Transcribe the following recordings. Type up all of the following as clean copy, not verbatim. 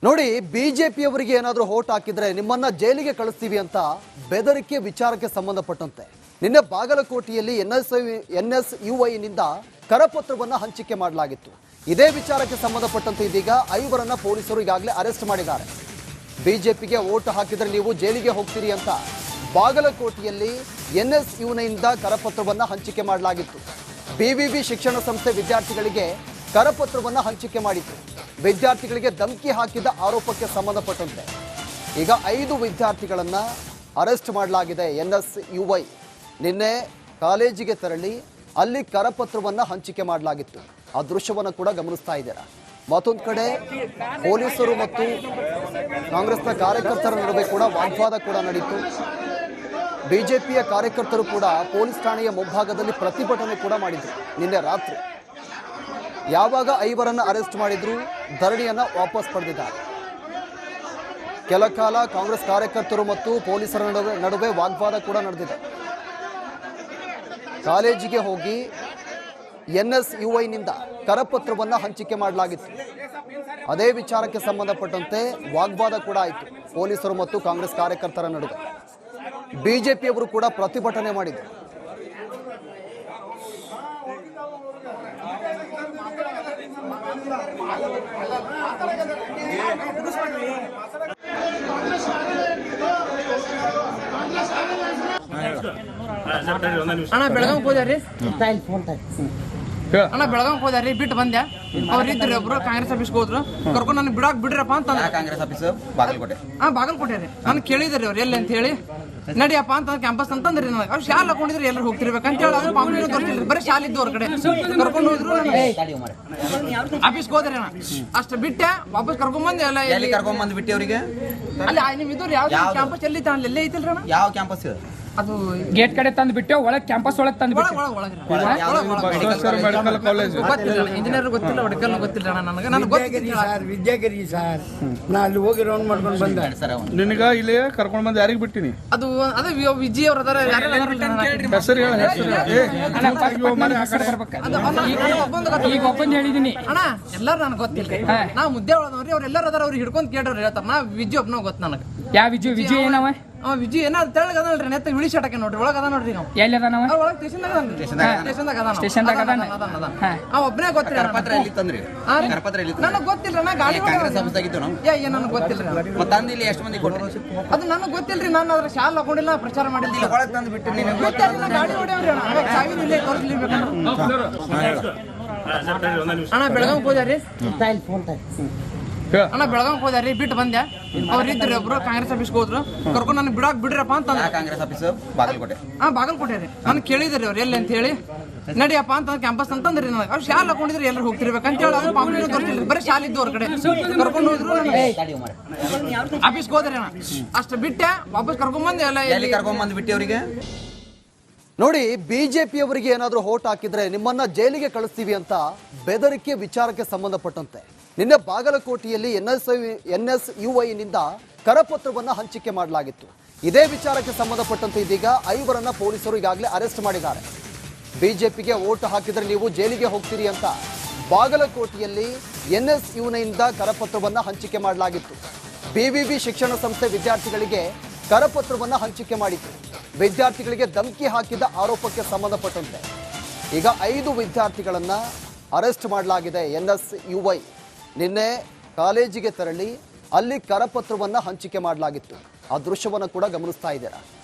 ನೋಡಿ, ಬಿಜೆಪಿಯವರಿಗೆ ಏನಾದರೂ ಹೋಟ್ ಹಾಕಿದ್ರೆ ನಿಮ್ಮನ್ನ ಜೈಲಿಗೆ ಕಳಿಸ್ತೀವಿ ಅಂತ ಬೆದರಿಕೆ ವಿಚಾರಕ್ಕೆ ಸಂಬಂಧಪಟ್ಟಂತೆ ನಿನ್ನೆ ಬಾಗಲಕೋಟೆಯಲ್ಲಿ ಎನ್ಎಸ್ಯುಐನಿಂದ ಕರಪತ್ರವನ್ನು ಹಂಚಿಕೆ ಮಾಡಲಾಗಿತ್ತು. ಇದೇ ವಿಚಾರಕ್ಕೆ ಸಂಬಂಧಪಟ್ಟಂತೆ ಇದೀಗ 5 ಪೊಲೀಸರು ಈಗಾಗಲೇ ಅರೆಸ್ಟ್ ಮಾಡಿದ್ದಾರೆ. ಬಿಜೆಪಿಗೆ ವೋಟ್ ಹಾಕಿದ್ರೆ ನೀವು ಜೈಲಿಗೆ ಹೋಗ್ತೀರಿ ಅಂತ ಬಾಗಲಕೋಟೆಯಲ್ಲಿ ಎನ್ಎಸ್ಯುನಿಂದ ಕರಪತ್ರವನ್ನು ಹಂಚಿಕೆ ಮಾಡಲಾಗಿತ್ತು. ಬಿವಿವಿ ಶಿಕ್ಷಣ ಸಂಸ್ಥೆ ವಿದ್ಯಾರ್ಥಿಗಳಿಗೆ ಕರಪತ್ರವನ್ನು ಹಂಚಿಕೆ ಮಾಡಿತ್ತು. ವಿದ್ಯಾರ್ಥಿಗಳಿಗೆ ಧಮಕಿ ಹಾಕಿದ ಆರೋಪಕ್ಕೆ ಸಂಬಂಧಪಟ್ಟಂತೆ ಈಗ 5 ವಿದ್ಯಾರ್ಥಿಗಳನ್ನು ಅರೆಸ್ಟ್ ಮಾಡಲಾಗಿದೆ. ಎನ್ಎಸ್ಯುಐ ನಿನ್ನೆ ಕಾಲೇಜಿಗೆ ತೆರಳಿ ಅಲ್ಲಿ ಕರಪತ್ರವನ್ನು ಹಂಚಿಕೆ ಮಾಡಲಾಗಿತ್ತು. ಆ ದೃಶ್ಯವನ್ನು ಕೂಡ ಗಮನಿಸ್ತಾ ಇದ್ದೀರಾ. ಮತ್ತೊಂದು ಕಡೆ ಪೊಲೀಸರು ಮತ್ತು ಕಾಂಗ್ರೆಸ್ನ ಕಾರ್ಯಕರ್ತರ ನಡುವೆ ಕೂಡ ವಾಗ್ವಾದ ಕೂಡ ನಡೆಯಿತು. ಬಿಜೆಪಿಯ ಕಾರ್ಯಕರ್ತರು ಕೂಡ ಪೊಲೀಸ್ ಠಾಣೆಯ ಮುಂಭಾಗದಲ್ಲಿ ಪ್ರತಿಭಟನೆ ಕೂಡ ಮಾಡಿದ್ರು. ನಿನ್ನೆ ರಾತ್ರಿ ಯಾವಾಗ 5 ಅರೆಸ್ಟ್ ಮಾಡಿದ್ರು, ಧರಣಿಯನ್ನು ವಾಪಸ್ ಪಡೆದಿದ್ದಾರೆ. ಕೆಲ ಕಾಲ ಕಾಂಗ್ರೆಸ್ ಕಾರ್ಯಕರ್ತರು ಮತ್ತು ಪೊಲೀಸರ ನಡುವೆ ವಾಗ್ವಾದ ಕೂಡ ನಡೆದಿದೆ. ಕಾಲೇಜಿಗೆ ಹೋಗಿ ಎನ್ಎಸ್ಯುಐನಿಂದ ಕರಪತ್ರವನ್ನು ಹಂಚಿಕೆ ಮಾಡಲಾಗಿತ್ತು. ಅದೇ ವಿಚಾರಕ್ಕೆ ಸಂಬಂಧಪಟ್ಟಂತೆ ವಾಗ್ವಾದ ಕೂಡ ಆಯಿತು ಪೊಲೀಸರು ಮತ್ತು ಕಾಂಗ್ರೆಸ್ ಕಾರ್ಯಕರ್ತರ ನಡುವೆ. ಬಿಜೆಪಿಯವರು ಕೂಡ ಪ್ರತಿಭಟನೆ ಮಾಡಿದರು. ಅಣ್ಣ ಬೆಳಗಾವಿಗೆ ಹೋದ್ಯಾರಿ ಬಿಟ್ಟು ಬಂದ್ಯಾ. ಅವ್ರು ಇದ್ರಿ ಒಬ್ರು ಕಾಂಗ್ರೆಸ್ ಆಫೀಸ್ಗೆ ಹೋದ್ರು, ಕರ್ಕೊಂಡು ನಾನು ಬಿಡ್ರಪ್ಪ ಅಂತ. ಕಾಂಗ್ರೆಸ್ ಆಫೀಸ್ ಬಾಗಲಕೋಟೆ. ಬಾಗಲಕೋಟೆ ರೀ. ನಾನು ಕೇಳಿದ್ರಿ ಅವ್ರು ಎಲ್ಲಿ ಅಂತ ಹೇಳಿ, ನಡಿಯಪ್ಪ ಅಂತ ಕ್ಯಾಂಪಸ್ ಅಂತಂದ್ರಿ. ನನಗೆ ಅವ್ರು ಶಾಲೆ ಹಾಕೊಂಡಿದ್ರೆ ಎಲ್ಲರೂ ಹೋಗ್ತಿರ್ಬೇಕಂತ ಹೇಳಿ ಅವ್ರು ಪಾಂಪ್ಲೇಟ್ ತೋರಿಸಿಲ್ರಿ. ಬರೀ ಶಾಲೆ ಇದ್ದು ಅವ್ರ ಕಡೆ ಕರ್ಕೊಂಡು ಹೋದ್ರು. ಆಫೀಸ್ಗೆ ಹೋದ್ರಿ ಅಣ್ಣ, ಅಷ್ಟು ಬಿಟ್ಟೆ ವಾಪಸ್ ಕರ್ಕೊಂಡ್ಬಂದು ಎಲ್ಲ ಎಲ್ಲಿ ಕರ್ಕೊಂಡ್ಬಂದು ಬಿಟ್ಟು ಅವರಿಗೆ ಅಲ್ಲಿ ನಿಮ್ ಇದ್ರು ಯಾವ ಕ್ಯಾಂಪಸ್ ಎಲ್ಲಿ ಎಲ್ಲೇ ಐತಿಲ್ರಿ ಅಣ್ಣ. ಯಾವ ಕ್ಯಾಂಪಸ್ ಅದು ಗೇಟ್ ಕಡೆ ತಂದು ಬಿಟ್ಟು ಒಳಗೆ ಕ್ಯಾಂಪಸ್ ಒಳಗೆ ತಂದು ಬಿಟ್ಟು ಗೊತ್ತಿಲ್ಲ, ಇಂಜಿನಿಯರ್ ಗೊತ್ತಿಲ್ಲ, ಮೆಡಿಕಲ್ ಗೊತ್ತಿಲ್ಲ ಅಣ್ಣ. ನನಗೆ ವಿದ್ಯಾಗಿರಿ ಸರ್, ನಾ ಅಲ್ಲಿ ಹೋಗಿ ರೌಂಡ್ ಮಾಡ್ಕೊಂಡು ಬಂದೆ. ನಿನಗ ಇಲ್ಲಿ ಕರ್ಕೊಂಡ್ ಬಂದು ಯಾರಿಗೆ ಬಿಟ್ಟಿನಿ? ಅದು ಅದೇ ವಿಜಿ ಅವ್ರ ಅದಾರ. ಈಗ ಒಬ್ಬಂದು ಹೇಳಿದೀನಿ ಅಣ್ಣ, ಎಲ್ಲಾರು ನನಗೆ ಗೊತ್ತಿಲ್ಲ. ನಾ ಮುದ್ದೆ ಒಳದವ್ರಿ, ಅವ್ರು ಎಲ್ಲಾರು ಅದಾರ. ಅವ್ರು ಹಿಡ್ಕೊಂಡ್ ಕೇಳ್ರಿ ಹೇಳ್ತಾರ. ನಾ ವಿಜಿ ಒಬ್ಬನ ಗೊತ್ತ ನನಗೆ. ಯಾವ ವಿಜಯ್ ಏನವ? ವಿಜಿ ಏನ ತೆಳಗ ಅದಲ್ರಿ, ನೆತ್ತ ಇಳಿ ಶಟಕ್ಕೆ ನೋಡ್ರಿ, ಒಳಗ ಅದ ನೋಡ್ರಿ. ನಾವು ಎಲ್ಲಿ ಅದಾನವ? ಒಳಗೆ ಸ್ಟೇಷನ್ದಾಗ ಒಬ್ಬನೇ ಗೊತ್ತಿಲ್ಲ. ಕರಪತ್ರ ಎಲ್ಲಿ ತಂದ್ರಿ? ನನಗೆ ಗೊತ್ತಿಲ್ಲ. ನಾ ಗಾಡಿ ಕಾಂಗ್ರೆಸ್ ಆಫೀಸ್ ಆಗಿತ್ತು ನಾವು. ನನಗೆ ಗೊತ್ತಿಲ್ಲ. ತಂದು ಇಲ್ಲಿ ಎಷ್ಟು ಮಂದಿ ಕೊಟ್ಟರು? ಅದು ನನಗೆ ಗೊತ್ತಿಲ್ರಿ. ನಾನು ಅದ್ರ ಶಾಲ್ ಹಾಕೊಂಡಿಲ್ಲ, ಪ್ರಚಾರ ಮಾಡಿದ್ದಿಲ್ಲ. ಒಳಗೆ ತಂದು ಬಿಟ್ಟು ನಿನಗೆ ಗಾಡಿ ಹೊಡೆಯವ್ರಿ ಅಣ್ಣ. ಸಾವಿರ ಇಲ್ಲೇ ತೋರಿಸ್ಲಿರ್ಬೇಕಣ್ಣ. ಅಣ್ಣ ಬೆಳಗಾವಿಗೆ ಹೋದ್ಯಾರಿ ಬಿಟ್ಟು ಬಂದ್ಯಾ. ಅವ್ರು ಇದ್ರಿ ಒಬ್ರು ಕಾಂಗ್ರೆಸ್ ಆಫೀಸ್ಗೆ ಹೋದ್ರು, ಕರ್ಕೊಂಡು ನಾನು ಬಿಡ್ರಪ್ಪ ಅಂತ. ಕಾಂಗ್ರೆಸ್ ಆಫೀಸ್ ಬಾಗಲಕೋಟೆ. ಬಾಗಲಕೋಟೆ ರೀ. ನಾನು ಕೇಳಿದ್ರಿ ಅವ್ರು ಎಲ್ಲಿ ಅಂತ ಹೇಳಿ, ನಡಿಯಪ್ಪ ಅಂತ ಕ್ಯಾಂಪಸ್ ಅಂತಂದ್ರಿ. ನನಗೆ ಅವ್ರು ಶಾಲೆ ಹಾಕೊಂಡಿದ್ರೆ ಎಲ್ಲರೂ ಹೋಗ್ತಿರ್ಬೇಕಂತ ಹೇಳಿ ಅವ್ರು ಪಾಂಪ್ಲೇಟ್ ತೋರಿಸಿಲ್ರಿ. ಬರೀ ಶಾಲೆ ಇದ್ದು ಅವ್ರ ಕಡೆ ಕರ್ಕೊಂಡು ಹೋದ್ರು. ಆಫೀಸ್ಗೆ ಹೋದ್ರಿ ಅಣ್ಣ, ಅಷ್ಟು ಬಿಟ್ಟೆ ವಾಪಸ್ ಕರ್ಕೊಂಡ್ಬಂದು ಎಲ್ಲ ಎಲ್ಲಿ ಕರ್ಕೊಂಡ್ಬಂದು ಬಿಟ್ಟು ಅವರಿಗೆ. ನೋಡಿ, ಬಿಜೆಪಿಯವರಿಗೆ ಏನಾದರೂ ಹೋಟ್ ಹಾಕಿದ್ರೆ ನಿಮ್ಮನ್ನ ಜೈಲಿಗೆ ಕಳಿಸ್ತೀವಿ ಅಂತ ಬೆದರಿಕೆ ವಿಚಾರಕ್ಕೆ ಸಂಬಂಧಪಟ್ಟಂತೆ ನಿನ್ನೆ ಬಾಗಲಕೋಟೆಯಲ್ಲಿ ಎನ್ಎಸ್ಯುಐನಿಂದ ಕರಪತ್ರವನ್ನು ಹಂಚಿಕೆ ಮಾಡಲಾಗಿತ್ತು. ಇದೇ ವಿಚಾರಕ್ಕೆ ಸಂಬಂಧಪಟ್ಟಂತೆ ಇದೀಗ 5 ಪೊಲೀಸರು ಈಗಾಗಲೇ ಅರೆಸ್ಟ್ ಮಾಡಿದ್ದಾರೆ. ಬಿಜೆಪಿಗೆ ವೋಟ್ ಹಾಕಿದ್ರೆ ನೀವು ಜೈಲಿಗೆ ಹೋಗ್ತೀರಿ ಅಂತ ಬಾಗಲಕೋಟೆಯಲ್ಲಿ ಎನ್ಎಸ್ಯುನಿಂದ ಕರಪತ್ರವನ್ನು ಹಂಚಿಕೆ ಮಾಡಲಾಗಿತ್ತು. ಬಿವಿವಿ ಶಿಕ್ಷಣ ಸಂಸ್ಥೆ ವಿದ್ಯಾರ್ಥಿಗಳಿಗೆ ಕರಪತ್ರವನ್ನು ಹಂಚಿಕೆ ಮಾಡಿತ್ತು. ವಿದ್ಯಾರ್ಥಿಗಳಿಗೆ ಧಮಕಿ ಹಾಕಿದ ಆರೋಪಕ್ಕೆ ಸಂಬಂಧಪಟ್ಟಂತೆ ಈಗ 5 ವಿದ್ಯಾರ್ಥಿಗಳನ್ನು ಅರೆಸ್ಟ್ ಮಾಡಲಾಗಿದೆ. ಎನ್ಎಸ್ಯುಐ ನಿನ್ನೆ ಕಾಲೇಜಿಗೆ ತೆರಳಿ ಅಲ್ಲಿ ಕರಪತ್ರವನ್ನು ಹಂಚಿಕೆ ಮಾಡಲಾಗಿತ್ತು. ಆ ದೃಶ್ಯವನ್ನು ಕೂಡ ಗಮನಿಸ್ತಾ ಇದ್ದೀರಾ.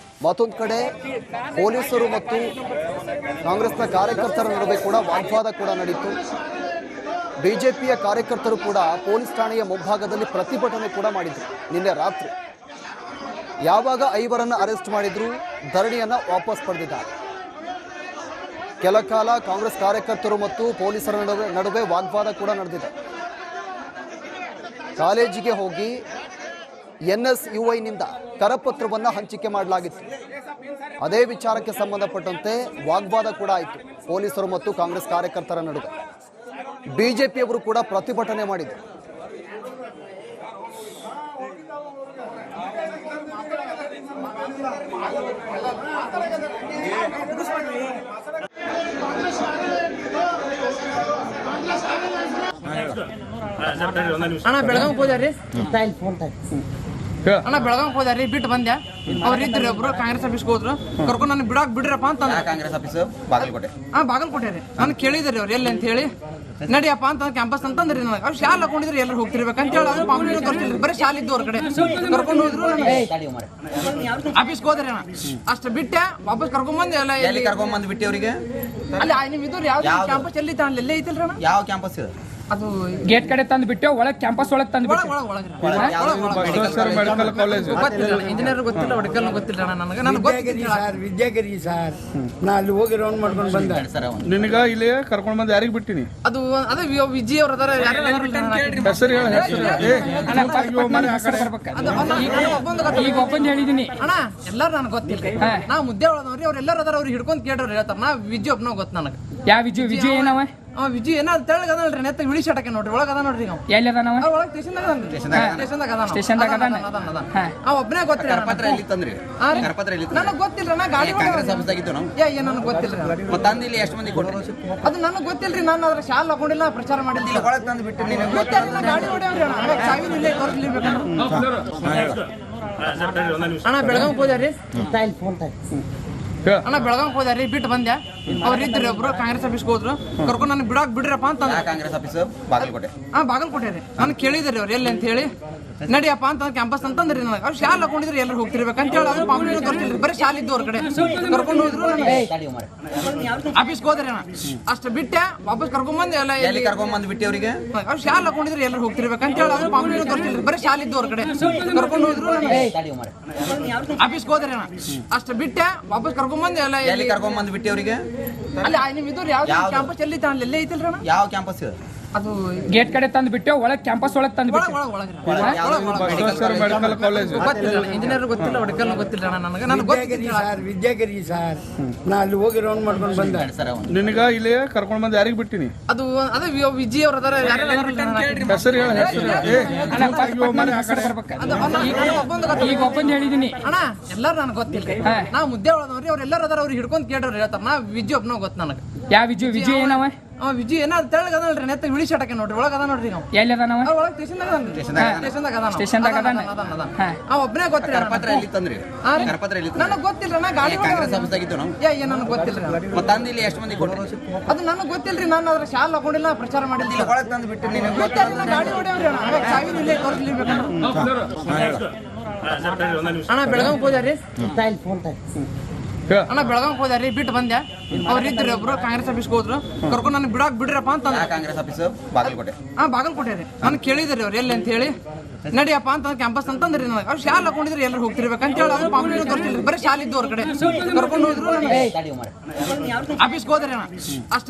ಮತ್ತೊಂದು ಕಡೆ ಪೊಲೀಸರು ಮತ್ತು ಕಾಂಗ್ರೆಸ್ನ ಕಾರ್ಯಕರ್ತರ ನಡುವೆ ಕೂಡ ವಾಗ್ವಾದ ಕೂಡ ನಡೆಯಿತು. ಬಿಜೆಪಿಯ ಕಾರ್ಯಕರ್ತರು ಕೂಡ ಪೊಲೀಸ್ ಠಾಣೆಯ ಮುಂಭಾಗದಲ್ಲಿ ಪ್ರತಿಭಟನೆ ಕೂಡ ಮಾಡಿದ್ರು. ನಿನ್ನೆ ರಾತ್ರಿ ಯಾವಾಗ 5 ಅರೆಸ್ಟ್ ಮಾಡಿದ್ರು, ಧರಣಿಯನ್ನು ವಾಪಸ್ ಪಡೆದಿದ್ದಾರೆ. ಕೆಲ ಕಾಲ ಕಾಂಗ್ರೆಸ್ ಕಾರ್ಯಕರ್ತರು ಮತ್ತು ಪೊಲೀಸರ ನಡುವೆ ವಾಗ್ವಾದ ಕೂಡ ನಡೆದಿದೆ. ಕಾಲೇಜಿಗೆ ಹೋಗಿ ಎನ್ಎಸ್ಯುಐನಿಂದ ಕರಪತ್ರವನ್ನು ಹಂಚಿಕೆ ಮಾಡಲಾಗಿತ್ತು. ಅದೇ ವಿಚಾರಕ್ಕೆ ಸಂಬಂಧಪಟ್ಟಂತೆ ವಾಗ್ವಾದ ಕೂಡ ಆಯಿತು ಪೊಲೀಸರು ಮತ್ತು ಕಾಂಗ್ರೆಸ್ ಕಾರ್ಯಕರ್ತರ ನಡುವೆ. ಬಿಜೆಪಿಯವರು ಕೂಡ ಪ್ರತಿಭಟನೆ ಮಾಡಿದರು. ಅಣ್ಣ ಬೆಳಗಾವ್ ಹೋದ್ಯಾರಿ ಹೇಳ ಅಣ್ಣ ಬೆಳಗಾವ್ ಹೋದ್ಯಾರಿ ಬಿಟ್ಟು ಬಂದ್ಯಾ ಅವ್ರು ಇದ್ರಿ ಒಬ್ರು ಕಾಂಗ್ರೆಸ್ ಆಫೀಸ್ಗೆ ಹೋದ್ರು ಕರ್ಕೊಂಡು ನಾನು ಬಿಡ್ರಪ್ಪ ಅಂತ ಯಾವ ಕಾಂಗ್ರೆಸ್ ಆಫೀಸ್ ಬಾಗಲಕೋಟೆ ಬಾಗಲಕೋಟೆ ರೀ ನಾನು ಕೇಳಿದ್ರಿ ಅವ್ರು ಎಲ್ಲಿ ಅಂತ ಹೇಳಿ ನಡಿಯಪ್ಪ ಅಂತ ಕ್ಯಾಂಪಸ್ ಅಂತಂದ್ರಿ ನನಗೆ ಅವ್ರು ಶಾಲೆ ಹಾಕೊಂಡಿದ್ರೆ ಎಲ್ಲರೂ ಹೋಗ್ತಿರ್ಬೇಕು ಅಂತ ಹೇಳಿ ಅವ್ರು ಪಾಂಪ್ಲೇಟ್ ತೋರಿಸಿಲ್ರಿ ಬರೀ ಶಾಲೆ ಇದ್ದು ಅವ್ರ ಕಡೆ ಕರ್ಕೊಂಡು ಹೋದ್ರು ಆಫೀಸ್ಗೆ ಹೋದ್ರಿ ಅಣ್ಣ ಅಷ್ಟು ಬಿಟ್ಟೆ ವಾಪಸ್ ಕರ್ಕೊಂಡ್ ಬಂದೆ ಎಲ್ಲ ಎಲ್ಲಿ ಕರ್ಕೊಂಡ್ ಬಂದು ಬಿಟ್ಟು ಅವರಿಗೆ ಅಲ್ಲಿ ನಿಮ್ ಇದು ಯಾವ್ದು ಕ್ಯಾಂಪಸ್ ಎಲ್ಲಿ ತಾಣ ಎಲ್ಲೇ ಐತಿಲ್ರಿ ಅಣ್ಣ ಯಾವ ಕ್ಯಾಂಪಸ್ ಇದೆ ಅದು ಗೇಟ್ ಕಡೆ ತಂದು ಬಿಟ್ಟು ಒಳಗ್ ಕ್ಯಾಂಪಸ್ ಒಳಗ್ ತಂದು ಬಿಟ್ಟು ಬಸವೇಶ್ವರ ಮೆಡಿಕಲ್ ಕಾಲೇಜ್ ಗೊತ್ತಿಲ್ಲ ಇಂಜಿನಿಯರ್ ಗೊತ್ತಿಲ್ಲ ಮೆಡಿಕಲ್ ಗೊತ್ತಿಲ್ಲ ಅಣ್ಣ ನನಗೆ ವಿದ್ಯಾಗಿರಿ ಸರ್ ವಿದ್ಯಾಗಿರಿ ಸರ್ ನಾ ಅಲ್ಲಿ ಹೋಗಿ ರೌಂಡ್ ಮಾಡ್ಕೊಂಡು ಬಂದೆ ಸರ್ ನಿನಗ ಇಲ್ಲಿ ಕರ್ಕೊಂಡ್ ಬಂದು ಯಾರಿಗೆ ಬಿಟ್ಟಿನಿ ಅದು ಅದೇ ವಿಜಯ್ ಅವ್ರ ಅದಾರ ಯಾರು ಹೆಸರು ಹೇಳ ಹೆಸರು ಈಗ ಒಬ್ಬಂದ್ ಹೇಳಿದೀನಿ ಅಣ್ಣ ಎಲ್ಲಾರು ನನಗೆ ಗೊತ್ತಿಲ್ಲ ನಾ ಮುದ್ದೆ ಒಳದವ್ರಿ ಅವ್ರು ಎಲ್ಲಾರು ಅದಾರ ಅವ್ರು ಹಿಡ್ಕೊಂಡ್ ಕೇಳ್ರಿ ಹೇಳ್ತಾರ ನಾ ವಿಜಯ್ ಒಬ್ನ ಗೊತ್ತ ನನಗೆ ಯಾವ ವಿಜಯ್ ಏನವ ವಿಜಯ್ ಏನೋ ತೆಳಗ ಅದಲ್ರಿ ನೆತ್ತ ವಿಳಿ ಶಟಕ್ಕೆ ನೋಡ್ರಿ ಒಳಗ ಅದ ನೋಡ್ರಿ ನಾವು ಎಲ್ಲಿ ಅದಾನವ ಒಳಗೆ ಸ್ಟೇಷನ್ದಾಗ ಒಬ್ಬನೇ ಗೊತ್ತಿಲ್ಲ ಕರಪತ್ರ ಎಲ್ಲಿ ತಂದ್ರಿ ಕರಪತ್ರ ಎಲ್ಲಿ ನನಗೆ ಗೊತ್ತಿಲ್ಲ ನಾ ಗಾಡಿ ಕಾಂಗ್ರೆಸ್ ಆಫೀಸ್ ಆಗಿತ್ತು ನಾವು ನನಗೆ ಗೊತ್ತಿಲ್ಲ ಮತ್ತೆ ತಂದು ಇಲ್ಲಿ ಎಷ್ಟು ಮಂದಿ ಕೊಟ್ಟರು ಅದು ನನಗೆ ಗೊತ್ತಿಲ್ರಿ ನಾನು ಅದ್ರ ಶಾಲ್ ಹಾಕೊಂಡಿಲ್ಲ ಪ್ರಚಾರ ಮಾಡಿದ್ದಿಲ್ಲ ಒಳಗೆ ತಂದು ಬಿಟ್ಟು ನೀನು ಗೊತ್ತಿಲ್ಲ ಗಾಡಿ ಹೊಡೆಯವ್ರಿ ಅಣ್ಣ ಸಾವಿರ ಇಲ್ಲೇ ತೋರಿಸ್ಲಿರ್ಬೇಕಣ್ಣ ಅಣ್ಣ ಬೆಳಗಾವ್ ಹೋದ್ಯಾರಿ ಹೇಳ ಅಣ್ಣ ಬೆಳಗಾವ್ ಹೋದ್ಯಾರಿ ಬಿಟ್ಟು ಬಂದ್ಯಾ ಅವ್ರು ಇದ್ರಿ ಒಬ್ರು ಕಾಂಗ್ರೆಸ್ ಆಫೀಸ್ಗೆ ಹೋದ್ರು ಕರ್ಕೊಂಡು ನಾನು ಬಿಡ್ರಪ್ಪ ಅಂತ ಯಾವ ಕಾಂಗ್ರೆಸ್ ಆಫೀಸ್ ಬಾಗಲಕೋಟೆ ಬಾಗಲಕೋಟೆ ರೀ ನಾನು ಕೇಳಿದ್ರಿ ಅವ್ರು ಎಲ್ಲಿ ಅಂತ ಹೇಳಿ ನಡಿಯಪ್ಪ ಅಂತ ಕ್ಯಾಂಪಸ್ ಅಂತಂದ್ರಿ ನನಗೆ ಅವ್ರು ಶಾಲೆ ಹಾಕೊಂಡಿದ್ರೆ ಎಲ್ಲರೂ ಹೋಗ್ತಿರ್ಬೇಕು ಅಂತ ಹೇಳಿ ಅವ್ರು ಪಾಂಪ್ಲೇಟ್ ತೋರಿಸಿಲ್ರಿ ಬರೀ ಶಾಲೆ ಇದ್ದು ಅವ್ರ ಕಡೆ ಕರ್ಕೊಂಡು ಹೋದ್ರು ಆಫೀಸ್ಗೆ ಹೋದ್ರಿ ಅಣ್ಣ ಅಷ್ಟು ಬಿಟ್ಟೆ ವಾಪಸ್ ಕರ್ಕೊಂಡ್ ಬಂದೆ ಎಲ್ಲ ಎಲ್ಲಿ ಕರ್ಕೊಂಡ್ ಬಂದು ಬಿಟ್ಟು ಅವರಿಗೆ ಅವ್ರು ಶಾಲೆ ಹಾಕೊಂಡಿದ್ರೆ ಎಲ್ಲರೂ ಹೋಗ್ತಿರ್ಬೇಕು ಅಂತ ಹೇಳಿ ಅವ್ರು ಪಾಂಪ್ಲೇಟ್ ತೋರಿಸಿಲ್ರಿ ಬರೀ ಶಾಲೆ ಇದ್ದು ಅವ್ರ ಕಡೆ ಕರ್ಕೊಂಡು ಹೋದ್ರು ಆಫೀಸ್ಗೆ ಹೋದ್ರಿ ಅಣ್ಣ ಅಷ್ಟು ಬಿಟ್ಟೆ ವಾಪಸ್ ಕರ್ಕೊಂಡ್ ಬಂದೆ ಎಲ್ಲ ಎಲ್ಲಿ ಕರ್ಕೊಂಡ್ ಬಂದು ಬಿಟ್ಟು ಅವರಿಗೆ ಅಲ್ಲಿ ನಿಮ್ ಇದು ಯಾವ್ದು ಕ್ಯಾಂಪಸ್ ಎಲ್ಲಿ ತಾಣ ಎಲ್ಲೇ ಐತಿಲ್ರಿ ಅಣ್ಣ ಯಾವ ಕ್ಯಾಂಪಸ್ ಇದೆ ಅದು ಗೇಟ್ ಕಡೆ ತಂದು ಬಿಟ್ಟು ಒಳಗ್ ಕ್ಯಾಂಪಸ್ ಒಳಗ್ ತಂದು ಬಿಟ್ಟು ಬಸವೇಶ್ವರ ಮೆಡಿಕಲ್ ಕಾಲೇಜ್ ಗೊತ್ತಿಲ್ಲ ಇಂಜಿನಿಯರ್ ಗೊತ್ತಿಲ್ಲ ಮೆಡಿಕಲ್ ಗೊತ್ತಿಲ್ಲ ಅಣ್ಣ ನನಗೆ ವಿದ್ಯಾಗಿರಿ ಸರ್ ವಿದ್ಯಾಗಿರಿ ಸರ್ ನಾ ಅಲ್ಲಿ ಹೋಗಿ ರೌಂಡ್ ಮಾಡ್ಕೊಂಡು ಬಂದೆ ಸರ್ ನಿನಗ ಇಲ್ಲಿ ಕರ್ಕೊಂಡ್ ಬಂದು ಯಾರಿಗೆ ಬಿಟ್ಟಿನಿ ಅದು ಅದೇ ವಿಜಯ್ ಅವ್ರ ಅದಾರ ಯಾರು ಹೆಸರು ಹೇಳ ಹೆಸರು ಈಗ ಒಬ್ಬಂದ್ ಹೇಳಿದೀನಿ ಅಣ್ಣ ಎಲ್ಲಾರು ನನಗೆ ಗೊತ್ತಿಲ್ಲ ನಾ ಮುದ್ದೆ ಒಳದವ್ರಿ ಅವ್ರು ಎಲ್ಲಾರು ಅದಾರ ಅವ್ರು ಹಿಡ್ಕೊಂಡ್ ಕೇಳ್ರಿ ಹೇಳ್ತಾರ ನಾ ವಿಜಯ್ ಒಬ್ನ ಗೊತ್ತ ನನಗೆ ಯಾವ ವಿಜಯ್ ಏನವ ವಿಜಯ್ ಏನೋ ತೆಳಗ ಅದಲ್ರಿ ನೆತ್ತ ವಿಳಿ ಶಟಕ್ಕೆ ನೋಡ್ರಿ ಒಳಗ ಅದ ನೋಡ್ರಿ ನಾವು ಎಲ್ಲಿ ಅದಾನವ ಒಳಗೆ ಸ್ಟೇಷನ್ದಾಗ ಒಬ್ಬನೇ ಗೊತ್ತಿಲ್ಲ ಕರಪತ್ರ ಎಲ್ಲಿ ತಂದ್ರಿ ಕರಪತ್ರ ಎಲ್ಲಿ ನನಗೆ ಗೊತ್ತಿಲ್ಲ ನಾ ಗಾಡಿ ಕಾಂಗ್ರೆಸ್ ಆಫೀಸ್ ಆಗಿತ್ತು ನಾವು ನನಗೆ ಗೊತ್ತಿಲ್ಲ ಮತ್ತೆ ತಂದು ಇಲ್ಲಿ ಎಷ್ಟು ಮಂದಿ ಕೊಟ್ಟರು ಅದು ನನಗೆ ಗೊತ್ತಿಲ್ರಿ ನಾನು ಅದ್ರ ಶಾಲ್ ಹಾಕೊಂಡಿಲ್ಲ ಪ್ರಚಾರ ಮಾಡಿದ್ದಿಲ್ಲ ಒಳಗೆ ತಂದು ಬಿಟ್ಟು ನೀನು ಗೊತ್ತಿಲ್ಲ ಗಾಡಿ ಹೊಡೆಯವ್ರಿ ಅಣ್ಣ ಸಾವಿರ ಇಲ್ಲೇ ತೋರಿಸ್ಲಿರ್ಬೇಕಣ್ಣ ಅಣ್ಣ ಬೆಳಗಾವ್ ಹೋದ್ಯಾರಿ ಹೇಳ ಅಣ್ಣ ಬೆಳಗಾವ್ ಹೋದ್ಯಾರಿ ಬಿಟ್ಟು ಬಂದ್ಯಾ ಅವ್ರು ಇದ್ರಿ ಒಬ್ರು ಕಾಂಗ್ರೆಸ್ ಆಫೀಸ್ಗೆ ಹೋದ್ರು ಕರ್ಕೊಂಡು ನಾನು ಬಿಡ್ರಪ್ಪ ಅಂತ ಯಾವ ಕಾಂಗ್ರೆಸ್ ಆಫೀಸ್ ಬಾಗಲಕೋಟೆ ಬಾಗಲಕೋಟೆ ರೀ ನಾನು ಕೇಳಿದ್ರಿ ಅವ್ರು ಎಲ್ಲಿ ಅಂತ ಹೇಳಿ ನಡಿಯಪ್ಪ ಅಂತ ಕ್ಯಾಂಪಸ್ ಅಂತಂದ್ರಿ ನನಗೆ ಅವ್ರು ಶಾಲೆ ಹಾಕೊಂಡಿದ್ರೆ ಎಲ್ಲರೂ ಹೋಗ್ತಿರ್ಬೇಕು ಅಂತ ಹೇಳಿ ಅವ್ರು ಪಾಂಪ್ಲೇಟ್ ತೋರಿಸಿಲ್ರಿ ಬರೀ ಶಾಲೆ ಇದ್ದು ಅವ್ರ ಕಡೆ ಕರ್ಕೊಂಡು ಹೋದ್ರು ಆಫೀಸ್ಗೆ ಹೋದ್ರಿ ಅಣ್ಣ ಅಷ್ಟು